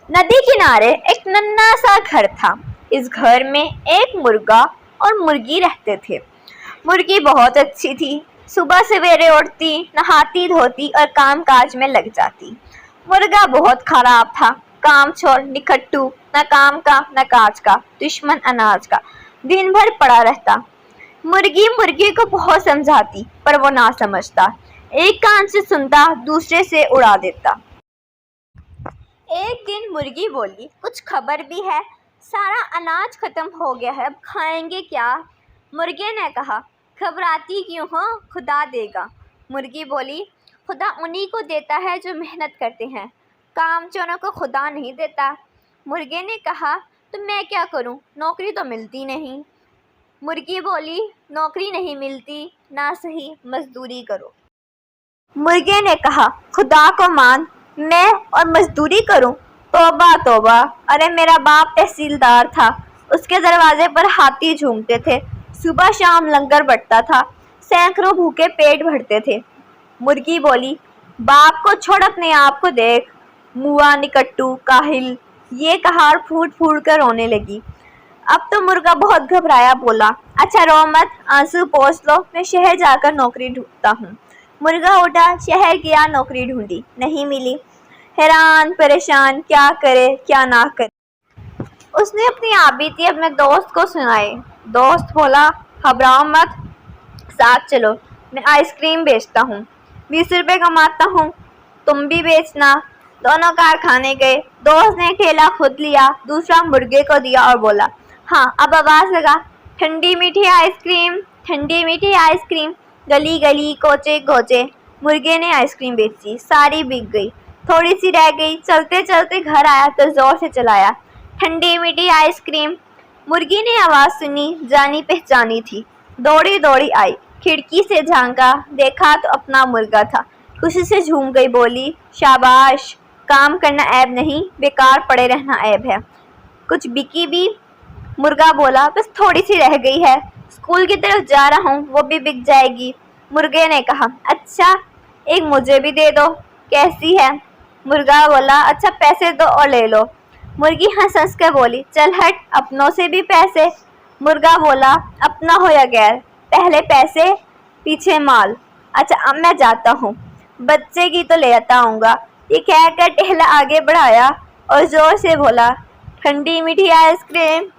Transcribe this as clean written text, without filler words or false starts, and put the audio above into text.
नदी किनारे एक नन्हा सा घर था। इस घर में एक मुर्गा और मुर्गी रहते थे। मुर्गी बहुत अच्छी थी। सुबह सवेरे उठती, नहाती धोती और काम काज में लग जाती। मुर्गा बहुत खराब था, काम छोड़ निकट्टू, न काम का न काज का, दुश्मन अनाज का, दिन भर पड़ा रहता। मुर्गी मुर्गी को बहुत समझाती पर वो ना समझता। एक कान से सुनता, दूसरे से उड़ा देता। एक दिन मुर्गी बोली, कुछ खबर भी है? सारा अनाज खत्म हो गया है, अब खाएंगे क्या? मुर्गे ने कहा, घबराती क्यों हो, खुदा देगा। मुर्गी बोली, खुदा उन्हीं को देता है जो मेहनत करते हैं, कामचोरों को खुदा नहीं देता। मुर्गे ने कहा, तो मैं क्या करूं, नौकरी तो मिलती नहीं। मुर्गी बोली, नौकरी नहीं मिलती ना सही, मजदूरी करो। मुर्गे ने कहा, खुदा को मान, मैं और मजदूरी करूं? तौबा तौबा, अरे मेरा बाप तहसीलदार था, उसके दरवाजे पर हाथी झूमते थे, सुबह शाम लंगर बंटता था, सैकड़ों भूखे पेट भरते थे। मुर्गी बोली, बाप को छोड़ अपने आप को देख, मुआ निकट्टू काहिल। ये कहा और फूट फूट कर रोने लगी। अब तो मुर्गा बहुत घबराया, बोला, अच्छा रो मत, आंसू पोंछ लो, मैं शहर जाकर नौकरी ढूंढता हूँ। मुर्गा उठा, शहर गया, नौकरी ढूंढी, नहीं मिली। हैरान परेशान, क्या करे क्या ना करे। उसने अपनी आबीती अपने दोस्त को सुनाई। दोस्त बोला, घबराओ मत, साथ चलो, मैं आइसक्रीम बेचता हूँ, 20 रुपए कमाता हूँ, तुम भी बेचना। दोनों कारखाने गए। दोस्त ने ठेला खुद लिया, दूसरा मुर्गे को दिया और बोला, हाँ अब आवाज लगा, ठंडी मीठी आइसक्रीम, ठंडी मीठी आइसक्रीम। गली गली कोचे कोचे मुर्गे ने आइसक्रीम बेची, सारी बिक गई, थोड़ी सी रह गई। चलते चलते घर आया तो जोर से चलाया, ठंडी मीठी आइसक्रीम। मुर्गी ने आवाज सुनी, जानी पहचानी थी, दौड़ी दौड़ी आई, खिड़की से झांका, देखा तो अपना मुर्गा था। खुशी से झूम गई, बोली, शाबाश, काम करना ऐब नहीं, बेकार पड़े रहना ऐब है। कुछ बिकी भी? मुर्गा बोला, बस थोड़ी सी रह गई है, स्कूल की तरफ जा रहा हूँ, वो भी बिक जाएगी। मुर्गे ने कहा, अच्छा एक मुझे भी दे दो, कैसी है? मुर्गा बोला, अच्छा पैसे दो और ले लो। मुर्गी हंस हंस कर बोली, चल हट, अपनों से भी पैसे। मुर्गा बोला, अपना हो या गैर, पहले पैसे पीछे माल। अच्छा अब मैं जाता हूँ, बच्चे की तो ले आता आऊँगा। ये कहकर टहला आगे बढ़ाया और जोर से बोला, ठंडी मीठी आइसक्रीम।